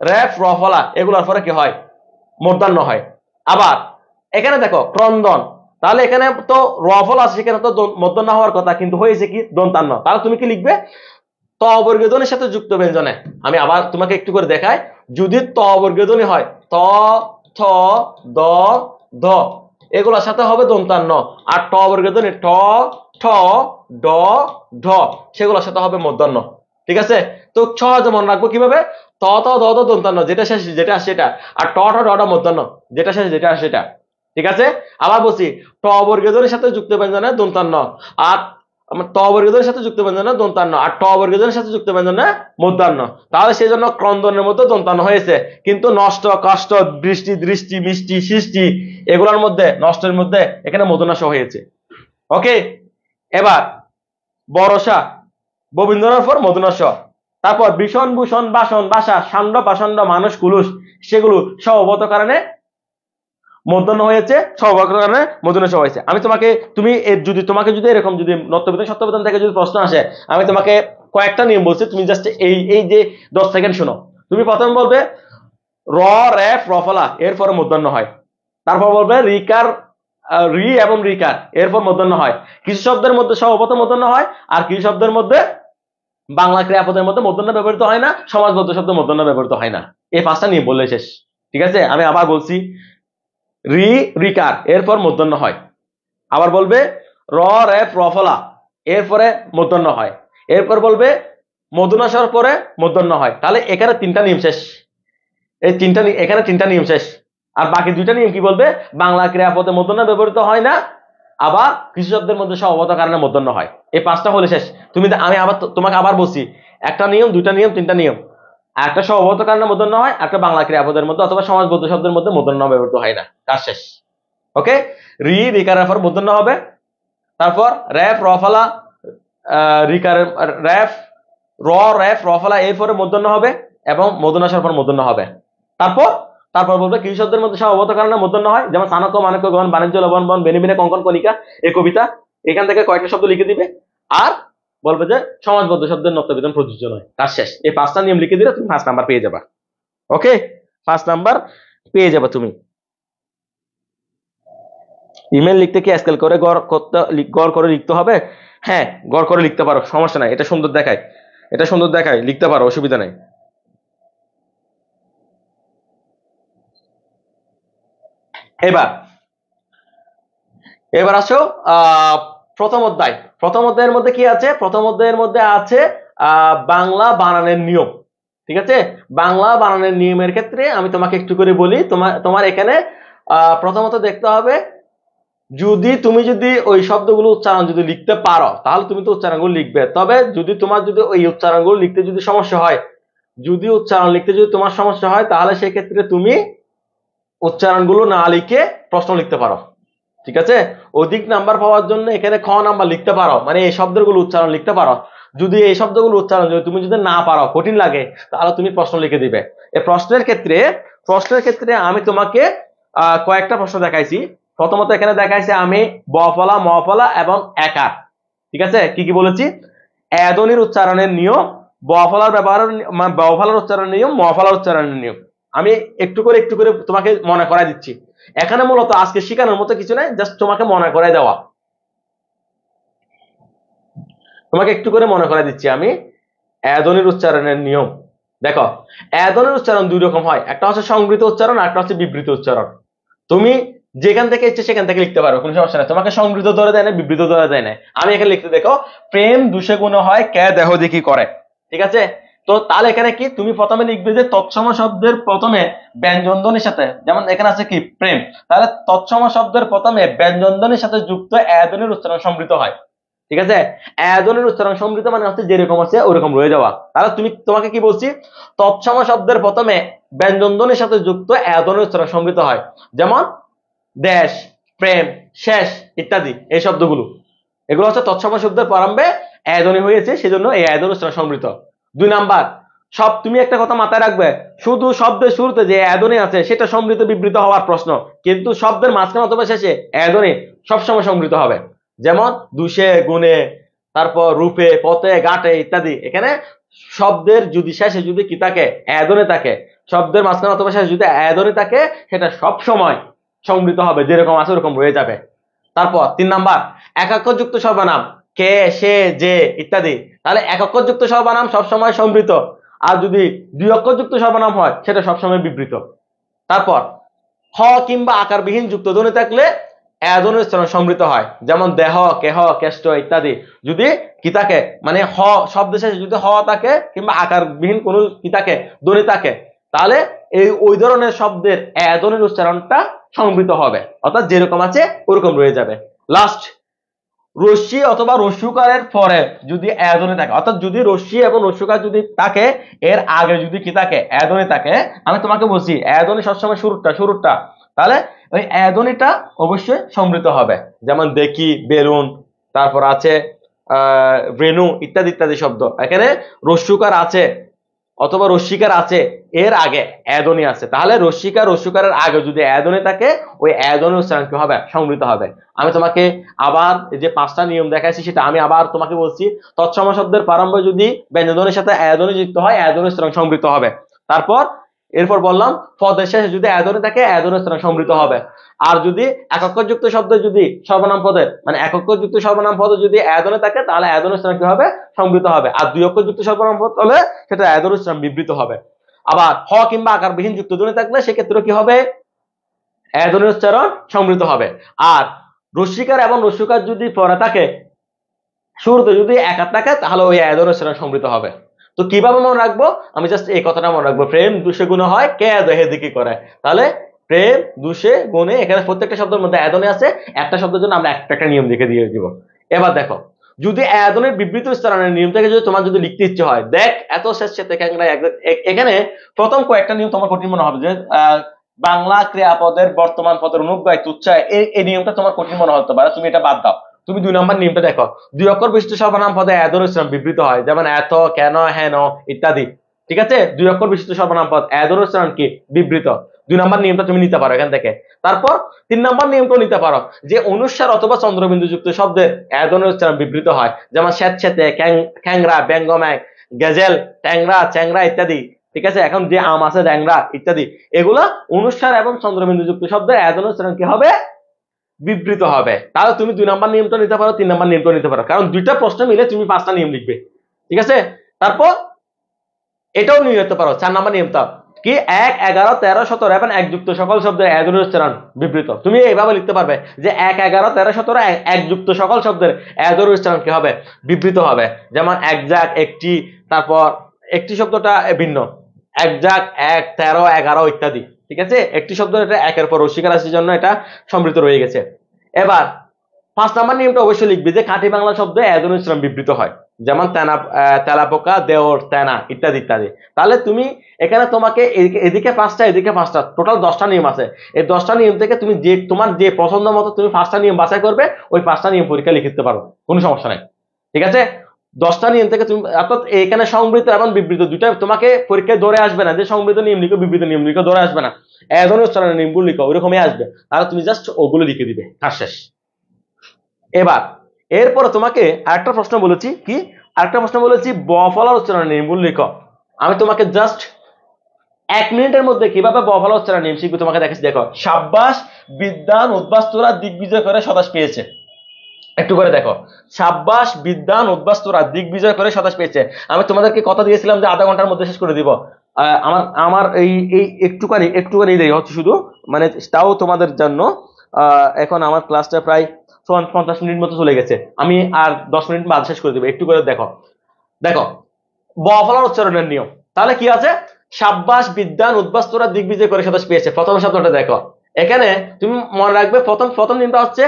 রেফ র ফলা এগুলোর পরে কি হয়, মূর্ধন্য হয়। আবার এখানে দেখো ক্রন্দন, তাহলে এখানে তো র ফলা আছে, সেখানে তো মূর্ধন্য হওয়ার কথা, কিন্তু হয়েছে কি দন্তান্ন, তাহলে তুমি কি লিখবে ত বর্গীয় ধ্বনির সাথে যুক্ত ব্যঞ্জনে। আমি আবার তোমাকে একটু করে দেখাই, যদি ত বর্গীয় ধ্বনি হয় ত, থ, দ, ধ এগুলোর সাথে হবে দন্তান্ন, আর ট বর্গীয় ধ্বনি ট, ঠ, ড, ঢ সেগুলোর সাথে হবে মূর্ধন্য। ঠিক আছে, তো সহজে মনে রাখবো কিভাবে, ত, ত, দ, দ দন্তান্ন, যেটা শেষ যেটা সেটা, আর ট, ঠ, ড, ড মূর্ধন্য, যেটা শেষ যেটা সেটা। ঠিক আছে, আবার বলছি ট বর্গীয় ধ্বনির সাথে যুক্ত ব্যঞ্জনে দন্তান্ন, আর ত বর্গীয় ধ্বনির সাথে যুক্ত ব্যঞ্জনে দন্তান্ন, আর ট বর্গীয় ধ্বনির সাথে যুক্ত ব্যঞ্জনে মূর্ধন্য, তাহলে সেই জন্য ক্রন্দনের মধ্যে দন্তান্ন হয়েছে, কিন্তু নষ্ট, কষ্ট, বৃষ্টি, দৃষ্টি, মিষ্টি, সৃষ্টি এগুলোর মধ্যে, নষ্টের মধ্যে এখানে মূর্ধন্য হয়েছে। ওকে, এবার বরসা ববীন্দ্রনাথ পর মূর্ধন্য, তারপর ভীষণ, ভূষণ, বাসন, বাসা, সান্ড, পাষণ্ড, মানুষ, কুলুস সেগুলো স্বভাবত কারণে মূর্ধন্য হয়েছে, স্বভাবত কারণে মূর্ধন্য হয়েছে। আমি তোমাকে, তুমি যদি তোমাকে যদি এরকম যদি নত্যবিধান সত্যবিধান থেকে যদি প্রশ্ন আসে, আমি তোমাকে কয়েকটা নিয়ম বলছি, তুমি জাস্ট এই যে 10 সেকেন্ড শোনো। তুমি প্রথম বলবে র রেফ র ফলা এরপরে মূর্ধন্য হয়, তারপর বলবে রিকার রি এবং রিকার এরপর মূর্ধন্য হয়, কিছু শব্দের মধ্যে স্বভাবত মূর্ধন্য হয়, আর কিছু শব্দের মধ্যে বাংলা ক্রিয়াপদের মধ্যে মূর্ধন্য ব্যবহৃত হয় না, সমাজবদ্ধ শব্দ মূর্ধন্য ব্যবহৃত হয় না। এই 5টা নিয়ম বললে শেষ। ঠিক আছে, আমি আবার বলছি, রি রিকার এরপর মূর্ধন্য হয়, আবার বলবে র রেফ র ফলা এরপরে মূর্ধন্য হয়, এরপর বলবে মধুনাশর পরে মূর্ধন্য হয়, তাহলে এখানে 3টা নিয়ম শেষ, এই 3টা এখানে 3টা নিয়ম শেষ। আর বাকি 2টা নিয়ম কি বলবে, বাংলা ক্রিয়াপদে মূর্ধন্য ব্যবহৃত হয় না, আবার কিছু শব্দের মধ্যে স্বভাবত কারণে মূর্ধন্য হয়। এই 5টা হলে শেষ। আমি আবার তোমাকে আবার বলছি, একটা নিয়ম, 2টা নিয়ম, 3টা নিয়ম, একটা স্বভাবত কারণে মূর্ধন্য হয়, একটা বাংলা ক্রিয়াপদের মধ্যে অথবা সমাজবদ্ধ শব্দের মধ্যে মূর্ধন্য ব্যবহৃত হয় না, কাজ শেষ। ওকে, রি রিকারের পর মূর্ধন্য হবে, তারপর রেফ র ফলা রিকারের রেফ র রেফ র ফলা এরপরে মূর্ধন্য হবে এবং মূর্ধন্যাসের পর মূর্ধন্য হবে, তারপর বলবে কিছু শব্দের মধ্যে স্বভাবত কারণে মূর্ধন্য হয়, যেমন চাণক্য, মাণক্য, গণ, বাণিজ্য, লবণ, বন, বেনি বিনে, কঙ্কন, কণিকা এই কবিতা, এখান থেকে কয়েকটা শব্দ লিখে দিবে, আর বলবে যে সমাজবদ্ধ শব্দের নত্যবিধান প্রযোজ্য নয়, কাজ শেষ। এই 5টা নিয়ম লিখে দিলে তুমি 5 নাম্বার পেয়ে যাবা। ওকে, 5 নাম্বার পেয়ে যাবে তুমি। ইমেল লিখতে কি স্কেল করে গড় করে লিখতে হবে? হ্যাঁ, গড় করে লিখতে পারো, সমস্যা নাই, এটা সুন্দর দেখায়, এটা সুন্দর দেখায়, লিখতে পারো, অসুবিধা নাই। এবার আসো প্রথম অধ্যায়। প্রথম অধ্যায়ের মধ্যে কি আছে? প্রথম অধ্যায়ের মধ্যে আছে বাংলা বানানের নিয়ম। ঠিক আছে, বাংলা বানানের নিয়মের ক্ষেত্রে আমি তোমাকে একটু করে বলি। তোমার এখানে প্রথমত দেখতে হবে, তুমি যদি ওই শব্দগুলো উচ্চারণ যদি লিখতে পারো তাহলে তুমি তো উচ্চারণগুলো লিখবে, তবে যদি ওই উচ্চারণগুলো লিখতে যদি সমস্যা হয়, উচ্চারণ লিখতে যদি তোমার সমস্যা হয়, তাহলে সেক্ষেত্রে তুমি উচ্চারণগুলো না লিখে প্রশ্ন লিখতে পারো। ঠিক আছে, অধিক নাম্বার পাওয়ার জন্য এখানে খ নাম্বার লিখতে পারো, মানে এই শব্দগুলো উচ্চারণ লিখতে পারো। যদি এই শব্দগুলো উচ্চারণ তুমি যদি না পারো, কঠিন লাগে, তাহলে তুমি প্রশ্ন লিখে দিবে। এই প্রশ্নের ক্ষেত্রে আমি তোমাকে কয়েকটা প্রশ্ন দেখাইছি। প্রথমত এখানে দেখাইছে আমি ব ফলা, ম ফলা এবং একার। ঠিক আছে, কি কি বলেছি? এ উচ্চারণের নিয়ম, ব ফলার ব্যবহার, ব ফলার উচ্চারণের নিয়ম, ম ফলার উচ্চারণের নিয়ম। আমি একটু করে তোমাকে মনে করাই দিচ্ছি। এখানে মূলত আজকে শেখানোর মতো কিছু নাই, জাস্ট তোমাকে মনে করাই দেওয়া। তোমাকে একটু করে মনে করাই দিচ্ছি আমি এ উচ্চারণের নিয়ম। দেখো, এ উচ্চারণ 2 রকম হয়, একটা হচ্ছে সংবৃত উচ্চারণ, আর একটা হচ্ছে বিবৃত উচ্চারণ। তুমি যেখান থেকে ইচ্ছে সেখান থেকে লিখতে পারো, কোনো সমস্যা নাই। তোমাকে সংবৃত ধরে দেয় না, বিবৃত ধরে দেয় না। আমি এখানে লিখতে দেখো, প্রেম দুষে গুণ হয় কে দেহ দেখি করে। ঠিক আছে, তো তাহলে এখানে কি তুমি প্রথমে লিখবে যে তৎসম শব্দের প্রথমে ব্যঞ্জন ধ্বনির সাথে, যেমন এখানে আছে কি প্রেম, তাহলে তৎসম শব্দের প্রথমে ব্যঞ্জন ধ্বনির সাথে যুক্ত এ ধ্বনির উচ্চারণ সমৃদ্ধ হয়। ঠিক আছে, এ ধ্বনির উচ্চারণ সমৃদ্ধ মানে হচ্ছে যেরকম আছে ওরকম রয়ে যাওয়া। তাহলে তোমাকে কি বলছি, তৎসম শব্দের প্রথমে ব্যঞ্জন ধ্বনির সাথে যুক্ত এ ধ্বনির উচ্চারণ সমৃদ্ধ হয়, যেমন দেশ, প্রেম, শেষ ইত্যাদি। এই শব্দগুলো, এগুলো হচ্ছে তৎসম শব্দের প্রারম্ভে এ ধ্বনি হয়েছে, সেজন্য এই এ ধ্বনি উচ্চারণ সমৃদ্ধ। 2 নাম্বার, তুমি একটা কথা মাথায় রাখবে, শুধু শব্দের শুরুতে যে এ ধ্বনি আছে সেটা সমৃদ্ধ বিবৃত হওয়ার প্রশ্ন, কিন্তু শব্দের মাঝখানে অথবা শেষে এ ধ্বনি সবসময় সমৃদ্ধ হবে। যেমন দুষে, গুণে, তারপর রূপে, পথে, ঘাটে ইত্যাদি। এখানে শব্দের যদি শেষে যদি কি থাকে, অ্যাদনে থাকে, শব্দের মাঝখানে অথবা শেষে যদি অ্যাদনে থাকে, সেটা সব সময় সমৃদ্ধ হবে, যেরকম আছে ওরকম রয়ে যাবে। তারপর 3 নাম্বার, একাক্ষরযুক্ত সর্বনাম, কে, সে, যে ইত্যাদি। তাহলে একাক্ষরযুক্ত সর্বনাম সবসময় সমৃদ্ধ, আর যদি 2 অক্ষরযুক্ত সর্বনাম হয় সেটা সবসময় বিবৃত। তারপর হ কিংবা আকারবিহীন যুক্ত ধ্বনি থাকলে অ্যাদনের উচ্চারণ সমৃদ্ধ হয়, যেমন দেহ, কেহ, কেষ্ট ইত্যাদি। যদি কি থাকে, মানে হ শব্দের শেষে যদি হ থাকে কিংবা আকারবিহীন কোনো কি থাকে, ধ্বনি থাকে, তাহলে ওই ধরনের শব্দের অ্যাদনের উচ্চারণটা সমৃদ্ধ হবে, অর্থাৎ যেরকম আছে ওরকম রয়ে যাবে। লাস্ট, রশ্মি অথবা রস্যকারের পরে যদি অ্যাদনে থাকে, অর্থাৎ যদি রশ্মি এবং রস্যকার যদি থাকে, এর আগে যদি কি থাকে, অ্যাদনে থাকে, আমি তোমাকে বলছি অ্যাদনে সবসময় শুরুটা, তাহলে ওই অ্যাদনিটা অবশ্যই সমৃদ্ধ হবে। যেমন দেখি, বেলুন, তারপর আছে রেণু ইত্যাদি ইত্যাদি শব্দ। এখানে রস্যকার আছে অথবা রস্যিকার আছে, এর আগে অ্যাদনি আছে, তাহলে রস্যকারের আগে যদি অ্যাদনি থাকে, ওই অ্যাদনি উচ্চারণ কি হবে, সমৃদ্ধ হবে। আমি তোমাকে আবার যে 5টা নিয়ম দেখাইছি সেটা আমি আবার তোমাকে বলছি। তৎসম শব্দের প্রারম্ভে যদি ব্যঞ্জনধ্বনির সাথে অ্যাদনি যুক্ত হয়, অ্যাদনি উচ্চারণ সমৃদ্ধ হবে। তারপর এরপর বললাম পদের শেষে যদি অ্যাদনি থাকে, অ্যাদনি উচ্চারণ সমৃদ্ধ হবে। আর যদি একাক্ষরযুক্ত শব্দ যদি সর্বনাম পদে, মানে একাক্ষরযুক্ত সর্বনাম পদে যদি অ্যাদনি থাকে, তাহলে অ্যাদনি উচ্চারণ কি হবে, সমৃদ্ধ হবে। আর 2 অক্ষরযুক্ত সর্বনাম পদ হলে সেটা অ্যাদনি উচ্চারণ বিবৃত হবে। আবার হ কিংবা আকারবিহীন যুক্ত ধ্বনি থাকলে সেক্ষেত্রে কি হবে, অ্যাদনি উচ্চারণ সমৃদ্ধ হবে। আর রস্যিকার এবং রস্যকার যদি পরে থাকে, শুরুতে যদি একার থাকে, তাহলে ওই অ্যাদনি উচ্চারণ সমৃদ্ধ হবে। তো কিভাবে মনে রাখবো, আমি জাস্ট এই কথাটা মনে রাখবো, প্রেম দুষে গুণ হয়, কে দেহে দিকে করে। তাহলে প্রেম দুষে গুণে, এখানে প্রত্যেকটা শব্দের মধ্যে অ্যাদনি আছে, একটা শব্দের জন্য আমরা একটা নিয়ম লিখে দিয়ে দিব। এবার দেখো, যদি অ্যাদনের বিবৃত উচ্চারণের নিয়ম থেকে যদি তোমার যদি লিখতে ইচ্ছে হয়, দেখ এত শেষ থেকে এখানে প্রথম কয়েকটা নিয়ম তোমার কঠিন মনে হবে, যে বাংলা ক্রিয়াপদের বর্তমান পদের অনুব্যয় তুচ্ছায়, এই নিয়মটা তোমার কঠিন মনে হতে পারে, তুমি এটা বাদ দাও। তুমি 2 নম্বর নিয়মটা দেখো, 2 অক্ষর বিশিষ্ট সর্বনাম পদে অ্যাদনের উচ্চারণ বিবৃত হয়, যেমন এত, কেন, হেন ইত্যাদি। ঠিক আছে, 2 অক্ষর বিশিষ্ট সর্বনাম পদ অ্যাদনের উচ্চারণ কি, বিবৃত। 2 নম্বর নিয়মটা তুমি নিতে পারো এখান থেকে। তারপর 3 নম্বর নিয়মটাও নিতে পারো, যে অনুস্বার অথবা চন্দ্রবিন্দু যুক্ত শব্দে অ্যাদনের উচ্চারণ বিবৃত হয়, যেমন স্যাঁতস্যাঁতে, খ্যাংরা, ব্যঙ্গময়, গেজেল, ট্যাংরা, চ্যাংরা ইত্যাদি। ঠিক আছে, এখন যে আম আছে, ড্যাংরা ইত্যাদি, এগুলা অনুস্বার এবং চন্দ্রবিন্দু যুক্ত শব্দের অ্যাদনের উচ্চারণ কি হবে, বিবৃত হবে। তাহলে তুমি 2 নম্বর নিয়মটা নিতে পারো, 3 নম্বর নিয়মটা নিতে পারো, কারণ 2টা প্রশ্ন মিলে তুমি 5টা নিয়ম লিখবে। ঠিক আছে, তারপর এটাও নিয়ে যেতে পারো 4 নম্বর নিয়মটা কি, 1, 11, 13, 17 এবং একযুক্ত সকল শব্দের অ্যাদনের উচ্চারণ বিবৃত। তুমি এইভাবে লিখতে পারবে যে 1, 11, 13, 17 একযুক্ত সকল শব্দের অ্যাদনের উচ্চারণ কি হবে, বিবৃত হবে। যেমন একজাক, একটি, তারপর একটি শব্দটা ভিন্ন, একজাক, 1, 13, 11 ইত্যাদি। ঠিক আছে, একটি শব্দ এটা একের পর অস্বীকার রাশির জন্য এটা সমৃদ্ধ রয়ে গেছে। এবার 5 নম্বর নিয়মটা অবশ্যই লিখবি যে খাঁটি বাংলা শব্দে অ্যাদনের উচ্চারণ বিবৃত হয়, যেমন তেলাপোকা, দেওর, তেনা ইত্যাদি ইত্যাদি। তাহলে তুমি এখানে তোমাকে এদিকে 5টা, এদিকে 5টা, টোটাল 10টা নিয়ম আছে। এই 10টা নিয়ম থেকে তুমি যে তোমার যে পছন্দ মতো তুমি 5টা নিয়ম বাছাই করবে, ওই 5টা নিয়ম পরীক্ষা লিখতে পারো, কোনো সমস্যা নেই। ঠিক আছে, 10টা নিয়ম থেকে তুমি, অর্থাৎ এখানে সমৃদ্ধ এবং বিবৃত দুইটা তোমাকে পরীক্ষায় ধরে আসবে না, যে সমৃদ্ধ নিয়ম লিখো, বিবৃত নিয়ম লিখো, ধরে আসবে না। অ্যাদনের উচ্চারণের নিয়মগুলো লিখো, ওইরকমই আসবে। তাহলে তুমি জাস্ট ওগুলো লিখে দিবে, কাজ শেষ। এবার এরপরে তোমাকে আরেকটা প্রশ্ন বলেছি, কি আরেকটা প্রশ্ন বলেছি, ব ফলার উচ্চারণের নিয়মগুলো লিখো। আমি তোমাকে জাস্ট 1 মিনিটের মধ্যে কিভাবে ব ফলার উচ্চারণের নিয়ম শিখবে তোমাকে দেখাচ্ছি। দেখো, সাব্বাস বিদ্বান উদ্বাস্তুরা দিগ্বিজয় করে স্বদেশ পেয়েছে। একটু করে দেখো, সাব্বাস বিদ্বান উদ্বাস্তুরা দিগ্বিজয় করে স্বদেশ পেয়েছে। আমি তোমাদেরকে কথা দিয়েছিলাম যে আধা ঘন্টার মধ্যে শেষ করে দিব। আমার এই একটুখানি দেরি হচ্ছে শুধু, মানে তাও তোমাদের জন্য। এখন আমার ক্লাসটা প্রায় 50 মিনিট মতো চলে গেছে, আমি আর 10 মিনিট বাদ শেষ করে দেবো। একটু করে দেখো, দেখো ব ফলার উচ্চারণের নিয়ম। তাহলে কি আছে, সাব্বাস বিদ্বান উদ্বাস্তুরা দিগ্বিজয় করে স্বদেশ পেয়েছে। প্রথম শব্দটা দেখো, এখানে তুমি মনে রাখবে প্রথম নিয়মটা হচ্ছে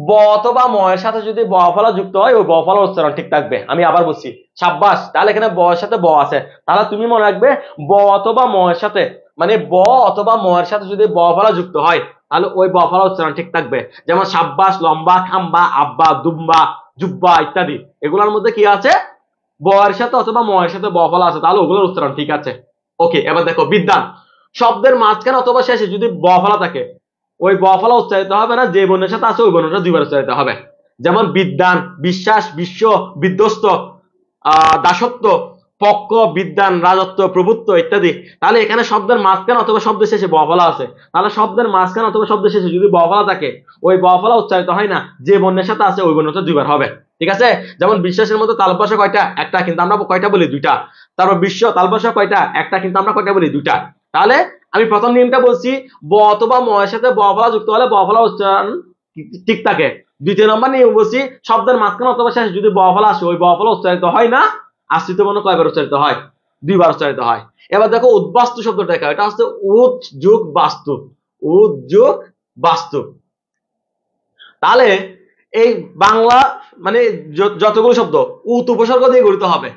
ব অথবা ম এর সাথে যদি ব ফলা যুক্ত হয়, ওই ব ফলার উচ্চারণ ঠিক থাকবে। আমি আবার বলছি, সাব্বাস, তাহলে এখানে ব এর সাথে ব আছে, তাহলে তুমি মনে রাখবে ব অথবা ম এর সাথে, মানে ব অথবা ম এর সাথে যদি ব ফলা যুক্ত হয়, তাহলে ওই ব ফলা উচ্চারণ ঠিক থাকবে। যেমন সাব্বাস, লম্বা, খাম্বা, আব্বা, দুম্বা, জুব্বা ইত্যাদি। এগুলোর মধ্যে কি আছে, ব এর সাথে অথবা ম এর সাথে ব ফলা আছে, তাহলে ওগুলোর উচ্চারণ ঠিক আছে। ওকে, এবার দেখো বিদ্বান, শব্দের মাঝখানে অথবা শেষে যদি ব ফলা থাকে, ওই ব ফলা উচ্চারিত হবে না, যে বর্ণের সাথে আছে ওই বর্ণটা দুইবার উচ্চারিত হবে। যেমন বিদ্যান, বিশ্বাস, বিশ্ব, বিধ্বস্ত, দাসত্ব, পক্ষ, বিদ্যান, রাজত্ব, প্রভুত্ব ইত্যাদি। তাহলে এখানে শব্দের মাঝখানে অথবা শব্দের শেষে ব ফলা আছে। তাহলে শব্দের মাঝখানে অথবা শব্দের শেষে যদি ব ফলা থাকে, ওই ব ফলা উচ্চারিত হয় না, যে বর্ণের সাথে আছে ওই বর্ণটা দুইবার হবে। ঠিক আছে? যেমন বিশ্বাসের মধ্যে তালব ভাষা কয়টা? একটা, কিন্তু আমরা কয়টা বলি? দুইটা। তারপর বিশ্ব তালব ভাষা কয়টা? একটা, কিন্তু আমরা কয়টা বলি? দুইটা। তাহলে আমি প্রথম নিয়মটা বলছি, ব অথবা ম এর সাথে ব ফলা যুক্ত হলে ব ফলা উচ্চারণ ঠিক থাকে। দ্বিতীয় নম্বর নিয়ম বলছি, শব্দের মাঝখানে অথবা শেষে যদি ব ফলা আসে, ওই ব ফলা উচ্চারিত হয় না। আশ্রিত বর্ণ কয়বার উচ্চারিত হয়? দুইবার উচ্চারিত হয়। এবার দেখো উদ্বাস্তু শব্দটা দেখা, এটা হচ্ছে উদ যোগ বাস্তু, উদ যোগ বাস্তু। তাহলে এই বাংলা মানে যতগুলো শব্দ উত উপসর্গ দিয়ে গঠিত হবে।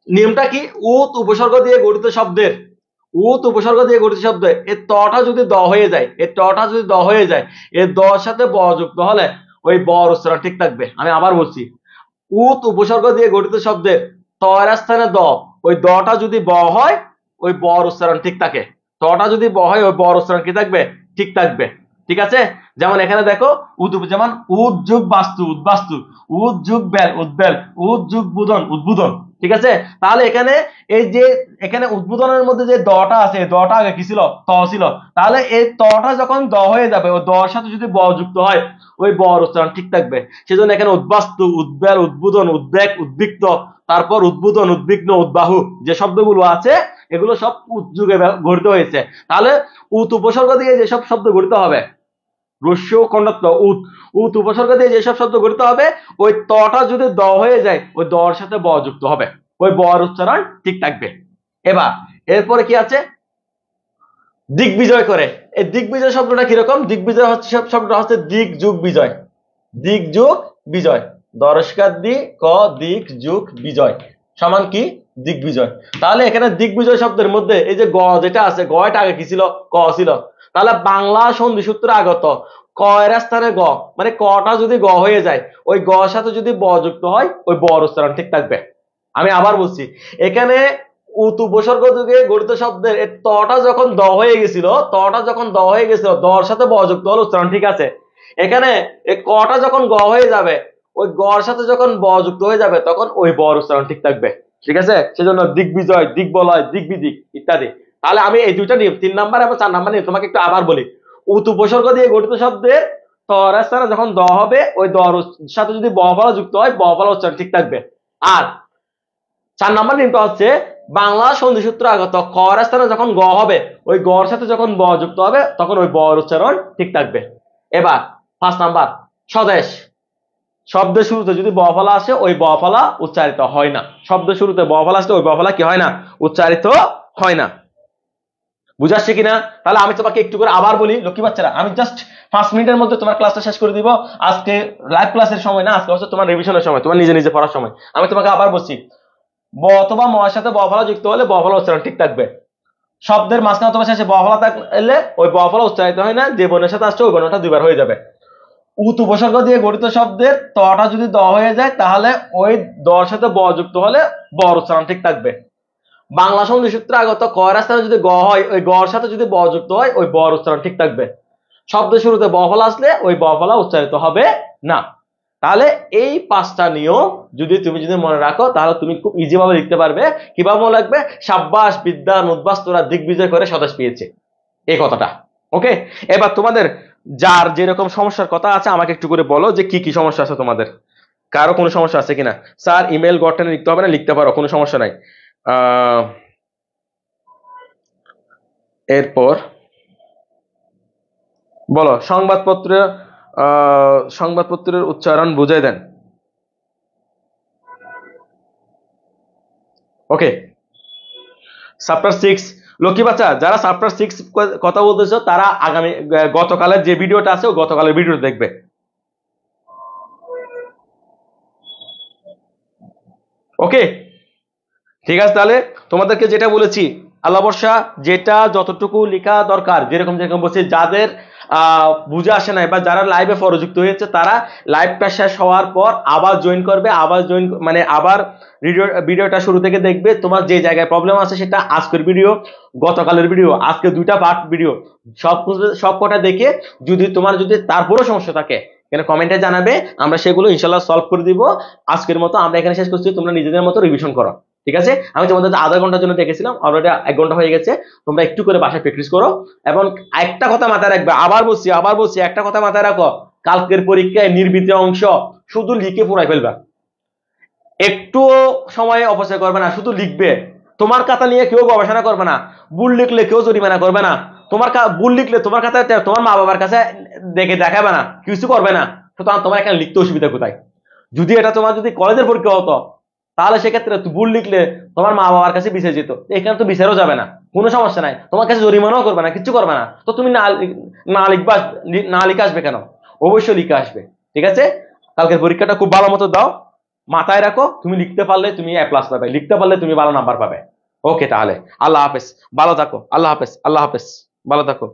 নিয়মটা কি? উত উপসর্গ দিয়ে গঠিত শব্দের, উত উপসর্গ দিয়ে গঠিত শব্দ এর তটা যদি দ হয়ে যায়, এর তটা যদি দ হয়ে যায়, এর দ সাথে ব যুক্ত হলে ওই ব উচ্চারণ ঠিক থাকবে। আমি আবার বলছি, উত উপসর্গ দিয়ে গঠিত শব্দের তয়ের স্থানে দ, ওই দটা যদি ব হয় ওই বর উচ্চারণ ঠিক থাকে। তটা যদি ব হয় ওই বর উচ্চারণ কি থাকবে? ঠিক থাকবে। ঠিক আছে? যেমন এখানে দেখো যেমন উদ যুগ বাস্তু, উদ্বাস্তু, উদ যুগ বেল, উদ্বেল, উদ যুগ বুদন, উদ্বোধন। ঠিক আছে? তাহলে এখানে এই যে এখানে উদ্বোধনের মধ্যে যে দটা আছে, দটা আগে কি ছিল? ত ছিল। তাহলে এই তটা যখন দ হয়ে যাবে, ওই দর সাথে যদি ব যুক্ত হয় ওই বর উচ্চারণ ঠিক থাকবে। সেজন্য এখানে উদ্বাস্তু, উদ্বেল, উদ্বোধন, উদ্বেগ, উদ্বিগ্ন, তারপর উদ্বোধন, উদ্বিগ্ন, উদ্বাহু যে শব্দগুলো আছে এগুলো সব উদ্যোগে গঠিত হয়েছে। তাহলে উত উপসর্গ দিয়ে যেসব শব্দ গঠিত হবে, রস্য খণ্ডত্ব উত, উত উপসর্গ দিয়ে যেসব শব্দ গঠিত হবে, ওই তটা যদি দ হয়ে যায় ওই দর সাথে ব যুক্ত হবে, ওই বর উচ্চারণ ঠিক থাকবে। এবার এরপরে কি আছে? দিগ্বিজয় করে। এই দিগ্বিজয় শব্দটা কিরকম? দিগ্বিজয় হচ্ছে শব্দটা হচ্ছে দিক যুগ বিজয়, দিক যুগ বিজয়, দরস্কার দি ক দিক যুগ বিজয় সমান কি? দিগ্বিজয়। তাহলে এখানে দিগ্বিজয় শব্দের মধ্যে এই যে গ যেটা আছে, গ এটা আগে কি ছিল? ক ছিল। তাহলে বাংলা সন্ধি সূত্রে আগত ক এর স্থানে গ, মানে কটা যদি গ হয়ে যায় ওই গ সাথে যদি ব যুক্ত হয় ওই বর উচ্চারণ ঠিক থাকবে। আমি আবার বলছি, এখানে উত উপসর্গ যুগে গঠিত শব্দের তটা যখন দ হয়ে গেছিল, তটা যখন দ হয়ে গেছিল দর সাথে ব যুক্ত হলে উচ্চারণ ঠিক আছে। এখানে এই কটা যখন গ হয়ে যাবে ওই গর সাথে যখন ব যুক্ত হয়ে যাবে তখন ওই বর উচ্চারণ ঠিক থাকবে। ঠিক আছে? সেজন্য দিগ্বিজয়, দিগ্বলয়, দিগ্বিদিক ইত্যাদি। তাহলে আমি এই দুইটা নিয়ম, 3 নাম্বার এবং 4 নাম্বার নিয়ম তোমাকে একটু আবার বলি। উত উপসর্গ দিয়ে গঠিত শব্দের তর স্থানে যখন দ হবে ওই দর সাথে যদি ব ফলা যুক্ত হয় ব ফলা উচ্চারণ ঠিক থাকবে। আর 4 নাম্বার নিয়মটা হচ্ছে বাংলা সন্ধি সূত্র আগত ক এর স্থানে যখন গ হবে ওই গর সাথে যখন ব যুক্ত হবে তখন ওই বর উচ্চারণ ঠিক থাকবে। এবার 5 নাম্বার, স্বদেশ। শব্দের শুরুতে যদি ব ফলা আসে ওই ব ফলা উচ্চারিত হয় না। শব্দের শুরুতে ব ফলা আসলে ওই ব ফলা কি হয় না? উচ্চারিত হয় না। বুঝাচ্ছি কিনা? তাহলে আমি তোমাকে একটু করে আবার বলি লক্ষ্মী বাচ্চারা, আমি জাস্ট 5 মিনিটের মধ্যে তোমার ক্লাসটা শেষ করে দিব। আজকে লাইভ ক্লাসের সময় না, আজকে হচ্ছে তোমার রিভিশনের সময়, তোমার নিজে নিজে পড়ার সময়। আমি তোমাকে আবার বলছি, ব অথবা ম এর সাথে ব ফলা যুক্ত হলে ব ফলা উচ্চারণ ঠিক থাকবে। শব্দের মাঝখানে অথবা শেষে ব ফলা থাকলে ওই ব ফলা উচ্চারিত হয় না, যে বর্ণের সাথে আসছে ওই বর্ণটা দুইবার হয়ে যাবে। উত উপসর্গ দিয়ে গঠিত শব্দের তটা যদি দ হয়ে যায় তাহলে ওই দর সাথে ব যুক্ত হলে বর উচ্চারণ ঠিক থাকবে। বাংলা সন্ধি সূত্রে আগত ক এর স্থানে যদি গ হয় ওই গর সাথে যদি ব যুক্ত হয় ওই বর উচ্চারণ ঠিক থাকবে। শব্দের শুরুতে ব ফলা আসলে ওই ব ফলা উচ্চারিত হবে না। তাহলে এই 5টা নিয়ম যদি মনে রাখো তাহলে তুমি খুব ইজি ভাবে লিখতে পারবে। কিভাবে মনে রাখবে? সাব্বাস বিদ্যান উদ্বাস্তুরা দিগ্বিজয় করে স্বদেশ পেয়েছে, এই কথাটা। ওকে? এবার তোমাদের যার যেরকম সমস্যার কথা আছে আমাকে একটু করে বলো যে কি কি সমস্যা আছে তোমাদের। কারো কোনো সমস্যা আছে কিনা? স্যার ইমেল গঠনে লিখতে হবে না, লিখতে পারো, কোনো সমস্যা নাই। এরপর বলো সংবাদপত্রের উচ্চারণ বুঝাই দেন। ওকে, চ্যাপ্টার 6 লক্ষ্মী বাচ্চা, যারা চ্যাপ্টার 6 কথা বলতেছো তারা আগামী গতকালের যে ভিডিওটা আছে গতকালের ভিডিওটা দেখবে। ওকে, ঠিক আছে। তাহলে তোমাদেরকে যেটা বলেছি আল্লাহ বর্ষা, যেটা যতটুকু লেখা দরকার, যেরকম যেরকম বলছি, যাদের বুঝে আসে নাই বা যারা লাইভে পরযুক্ত হয়েছে তারা লাইভটা শেষ হওয়ার পর আবার জয়েন করবে, আবার মানে আবার ভিডিওটা শুরু থেকে দেখবে। তোমার যে জায়গায় প্রবলেম আছে সেটা আজকের ভিডিও, গতকালের ভিডিও, আজকে 2টা পার্ট ভিডিও সব কটা দেখে যদি তোমার তারপরও সমস্যা থাকে এখানে কমেন্টে জানাবে, আমরা সেগুলো ইনশাল্লাহ সলভ করে দিব। আজকের মতো আমরা এখানে শেষ করছি, তোমরা নিজেদের মতো রিভিশন করো, ঠিক আছে? আমি তোমাদের আধা ঘন্টার জন্য ডেকেছিলাম, অলরেডি 1 ঘন্টা হয়ে গেছে। তোমরা একটু করে বাসায় প্র্যাকটিস করো, এবং একটা কথা মাথায় রাখবে, আবার বলছি একটা কথা মাথায় রাখো, কালকের পরীক্ষায় নির্বিতে অংশ শুধু লিখে পুরাই ফেলবা, একটু সময় অপচয় করবে না, শুধু লিখবে। তোমার খাতা নিয়ে কেউ গবেষণা করবে না, ভুল লিখলে কেউ জরিমানা করবে না, ভুল লিখলে তোমার খাতায় তোমার মা বাবার কাছে দেখাবে না, কিছু করবে না। সুতরাং তোমার এখানে লিখতে অসুবিধা কোথায়? যদি এটা তোমার যদি কলেজের পরীক্ষা হতো, তাহলে সেক্ষেত্রে ভুল লিখলে তোমার মা বাবার কাছে বিচার যেত, এখানে তো বিচারও যাবে না, কোনো সমস্যা নাই, তোমার কাছে জরিমানাও করবে না, কিচ্ছু করবে না। তো তুমি না লিখবা, না লিখে আসবে কেন? অবশ্যই লিখে আসবে, ঠিক আছে? কালকের পরীক্ষাটা খুব ভালো মতো দাও, মাথায় রাখো, তুমি লিখতে পারলে তুমি A+ পাবে, লিখতে পারলে তুমি ভালো নাম্বার পাবে। ওকে, তাহলে আল্লাহ হাফেজ, ভালো থাকো, আল্লাহ হাফেজ, আল্লাহ হাফেজ, ভালো থাকো।